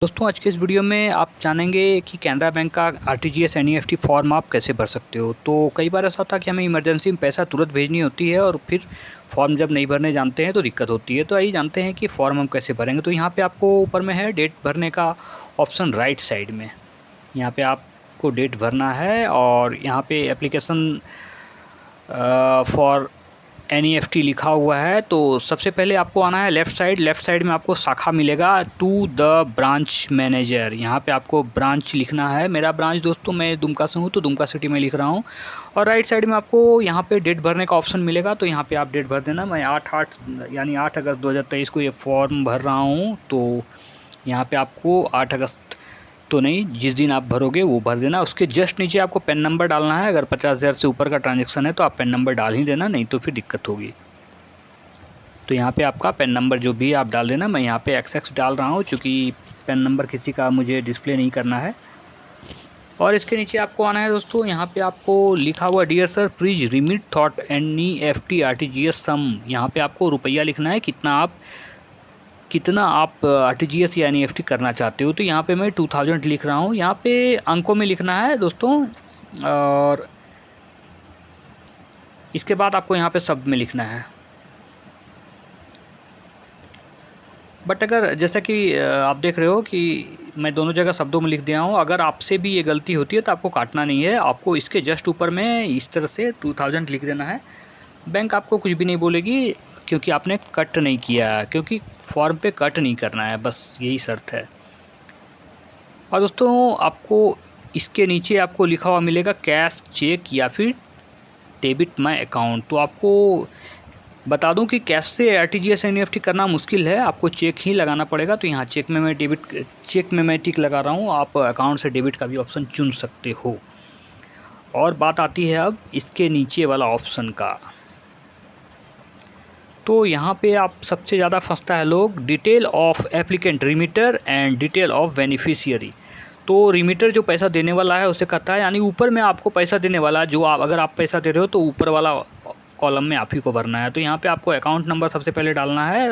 दोस्तों आज के इस वीडियो में आप जानेंगे कि कैनरा बैंक का आरटीजीएस एनईएफटी फॉर्म आप कैसे भर सकते हो। तो कई बार ऐसा होता है कि हमें इमरजेंसी में पैसा तुरंत भेजनी होती है और फिर फॉर्म जब नहीं भरने जानते हैं तो दिक्कत होती है। तो आइए जानते हैं कि फॉर्म हम कैसे भरेंगे। तो यहाँ पे आपको ऊपर में है डेट भरने का ऑप्शन राइट साइड में। यहाँ पे आपको डेट भरना है और यहाँ पे एप्लीकेशन फॉर एनईएफटी लिखा हुआ है। तो सबसे पहले आपको आना है लेफ़्ट साइड में आपको शाखा मिलेगा टू द ब्रांच मैनेजर। यहाँ पे आपको ब्रांच लिखना है। मेरा ब्रांच दोस्तों मैं दुमका से हूँ तो दुमका सिटी में लिख रहा हूँ। और राइट साइड में आपको यहाँ पे डेट भरने का ऑप्शन मिलेगा, तो यहाँ पे आप डेट भर देना। मैं 8 अगस्त 2023 को ये फॉर्म भर रहा हूँ। तो यहाँ पे आपको 8 अगस्त तो नहीं, जिस दिन आप भरोगे वो भर देना। उसके जस्ट नीचे आपको पैन नंबर डालना है। अगर 50,000 से ऊपर का ट्रांजैक्शन है तो आप पैन नंबर डाल ही देना, नहीं तो फिर दिक्कत होगी। तो यहाँ पे आपका पैन नंबर जो भी आप डाल देना। मैं यहाँ पे XX डाल रहा हूँ क्योंकि पैन नंबर किसी का मुझे डिस्प्ले नहीं करना है। और इसके नीचे आपको आना है दोस्तों। यहाँ पे आपको लिखा हुआ dear sir please remit thought NEFT RTGS sum. यहाँ पे आपको रुपया लिखना है, कितना आप आरटीजीएस या एनईएफटी करना चाहते हो। तो यहाँ पे मैं 2000 लिख रहा हूँ। यहाँ पे अंकों में लिखना है दोस्तों, और इसके बाद आपको यहाँ पे शब्द में लिखना है। बट अगर जैसा कि आप देख रहे हो कि मैं दोनों जगह शब्दों में लिख दिया हूँ। अगर आपसे भी ये गलती होती है तो आपको काटना नहीं है, आपको इसके जस्ट ऊपर में इस तरह से 2000 लिख देना है। बैंक आपको कुछ भी नहीं बोलेगी क्योंकि आपने कट नहीं किया, क्योंकि फॉर्म पे कट नहीं करना है, बस यही शर्त है। और दोस्तों आपको इसके नीचे आपको लिखा हुआ मिलेगा कैश, चेक या फिर डेबिट माय अकाउंट। तो आपको बता दूं कि कैश से आरटीजीएस एनईएफटी करना मुश्किल है, आपको चेक ही लगाना पड़ेगा। तो यहाँ चेक में मैं टिक लगा रहा हूँ। आप अकाउंट से डेबिट का भी ऑप्शन चुन सकते हो। और बात आती है अब इसके नीचे वाला ऑप्शन का। तो यहाँ पे आप सबसे ज़्यादा फंसता है लोग, detail of applicant remitter and detail of beneficiary. तो रिमीटर जो पैसा देने वाला है उसे कहता है, यानी ऊपर में आपको पैसा देने वाला, जो आप अगर आप पैसा दे रहे हो तो ऊपर वाला कॉलम में आप ही को भरना है। तो यहाँ पे आपको अकाउंट नंबर सबसे पहले डालना है।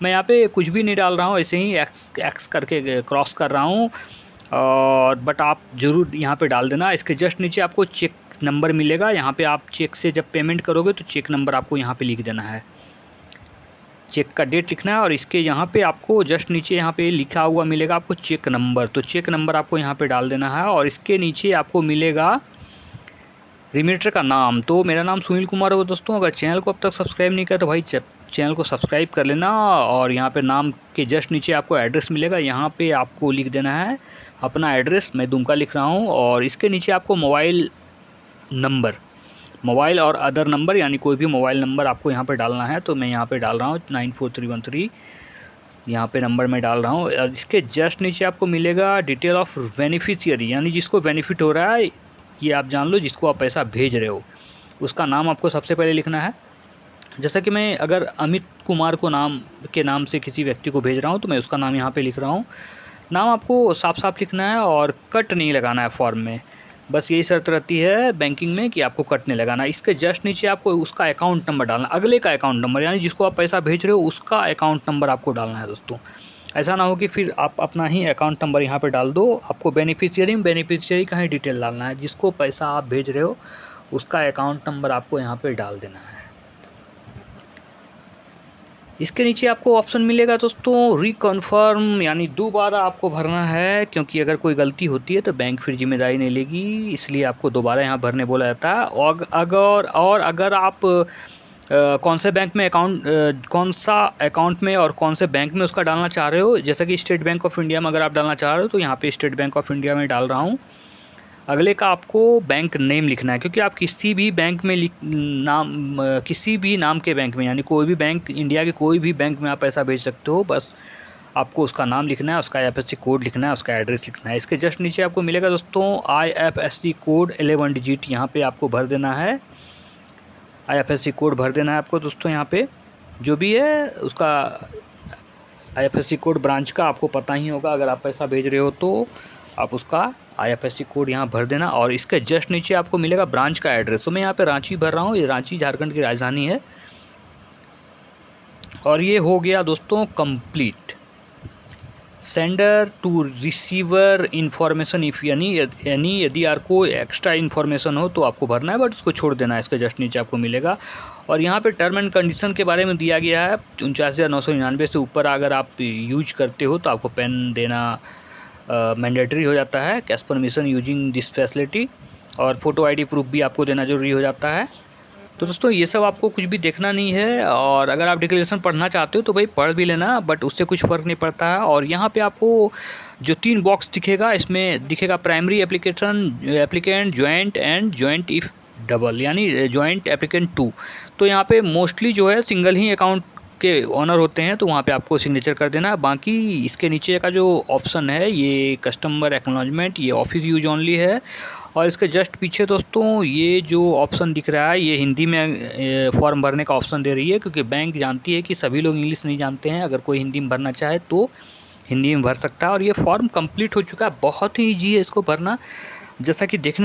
मैं यहाँ पे कुछ भी नहीं डाल रहा हूँ, ऐसे ही एक्स करके क्रॉस कर रहा हूँ। और बट आप ज़रूर यहाँ पे डाल देना। इसके जस्ट नीचे आपको चेक नंबर मिलेगा। यहाँ पे आप चेक से जब पेमेंट करोगे तो चेक नंबर आपको यहाँ पे लिख देना है, चेक का डेट लिखना है। और इसके यहाँ पे आपको जस्ट नीचे यहाँ पे लिखा हुआ मिलेगा आपको चेक नंबर। तो चेक नंबर आपको यहाँ पे डाल देना है। और इसके नीचे आपको मिलेगा रिमीटर का नाम। तो मेरा नाम सुनील कुमार है दोस्तों। अगर चैनल को अब तक सब्सक्राइब नहीं किया तो भाई चैनल को सब्सक्राइब कर लेना। और यहाँ पे नाम के जस्ट नीचे आपको एड्रेस मिलेगा, यहाँ पे आपको लिख देना है अपना एड्रेस। मैं दुमका लिख रहा हूँ। और इसके नीचे आपको मोबाइल और अदर नंबर, यानी कोई भी मोबाइल नंबर आपको यहाँ पे डालना है। तो मैं यहाँ पे डाल रहा हूँ 94313, यहाँ पे नंबर मैं डाल रहा हूँ। और इसके जस्ट नीचे आपको मिलेगा डिटेल ऑफ बेनिफिशियरी, यानी जिसको बेनिफिट हो रहा है, ये आप जान लो जिसको आप पैसा भेज रहे हो, उसका नाम आपको सबसे पहले लिखना है। जैसा कि मैं अगर अमित कुमार को नाम से किसी व्यक्ति को भेज रहा हूँ तो मैं उसका नाम यहाँ पे लिख रहा हूँ। नाम आपको साफ साफ लिखना है और कट नहीं लगाना है फॉर्म में। बस यही शर्त रहती है बैंकिंग में कि आपको कट नहीं लगाना। इसके जस्ट नीचे आपको उसका अकाउंट नंबर डालना, अगले का अकाउंट नंबर, यानी जिसको आप पैसा भेज रहे हो उसका अकाउंट नंबर आपको डालना है दोस्तों। ऐसा ना हो कि फिर आप अपना ही अकाउंट नंबर यहाँ पे डाल दो। आपको बेनिफिशियरी का ही डिटेल डालना है, जिसको पैसा आप भेज रहे हो उसका अकाउंट नंबर आपको यहाँ पे डाल देना है। इसके नीचे आपको ऑप्शन मिलेगा दोस्तों रिकन्फर्म, यानी दोबारा आपको भरना है, क्योंकि अगर कोई गलती होती है तो बैंक फिर जिम्मेदारी नहीं लेगी, इसलिए आपको दोबारा यहाँ भरने बोला जाता है। और अगर आप कौन से बैंक में कौन सा अकाउंट में और कौन से बैंक में उसका डालना चाह रहे हो, जैसा कि स्टेट बैंक ऑफ इंडिया में अगर आप डालना चाह रहे हो तो यहाँ पे स्टेट बैंक ऑफ इंडिया में डाल रहा हूँ। अगले का आपको बैंक नेम लिखना है, क्योंकि आप किसी भी बैंक में किसी भी नाम के बैंक में, यानी कोई भी बैंक, इंडिया के कोई भी बैंक में आप पैसा भेज सकते हो। बस आपको उसका नाम लिखना है, उसका IFSC कोड लिखना है, उसका एड्रेस लिखना है। इसके जस्ट नीचे आपको मिलेगा दोस्तों IFSC कोड 11 डिजिट, यहाँ पे आपको भर देना है। IFSC कोड भर देना है आपको दोस्तों। यहाँ पे जो भी है उसका IFSC कोड ब्रांच का आपको पता ही होगा, अगर आप पैसा भेज रहे हो तो आप उसका IFSC कोड यहाँ भर देना। और इसके जस्ट नीचे आपको मिलेगा ब्रांच का एड्रेस। तो मैं यहाँ पे रांची भर रहा हूँ, ये रांची झारखंड की राजधानी है। और ये हो गया दोस्तों complete. Sender to receiver information if यानी यदि आपको एक्स्ट्रा इन्फॉर्मेशन हो तो आपको भरना है, बट उसको छोड़ देना है। इसके जस्ट नीचे आपको मिलेगा और यहाँ पे टर्म एंड कंडीशन के बारे में दिया गया है। 49,999 से ऊपर अगर आप यूज करते हो तो आपको पेन देना मैंडेटरी हो जाता है, cash permission using this facility, और फ़ोटो आईडी प्रूफ भी आपको देना ज़रूरी हो जाता है। तो दोस्तों ये सब आपको कुछ भी देखना नहीं है, और अगर आप डिक्लेरेशन पढ़ना चाहते हो तो भाई पढ़ भी लेना, बट उससे कुछ फ़र्क नहीं पड़ता है। और यहाँ पे आपको जो 3 बॉक्स दिखेगा, इसमें दिखेगा primary applicant, joint and joint if double, यानी जॉइंट एप्लीकेंट 2। तो यहाँ पे मोस्टली जो है सिंगल ही अकाउंट के ओनर होते हैं, तो वहाँ पे आपको सिग्नेचर कर देना। बाकी इसके नीचे का जो ऑप्शन है ये कस्टमर एक्नॉलेजमेंट, ये ऑफिस यूज ओनली है। और इसके जस्ट पीछे दोस्तों ये जो ऑप्शन दिख रहा है ये हिंदी में फॉर्म भरने का ऑप्शन दे रही है, क्योंकि बैंक जानती है कि सभी लोग इंग्लिश नहीं जानते हैं। अगर कोई हिंदी में भरना चाहे तो हिंदी में भर सकता है। और ये फॉर्म कंप्लीट हो चुका है, बहुत ही ईजी है इसको भरना, जैसा कि देखने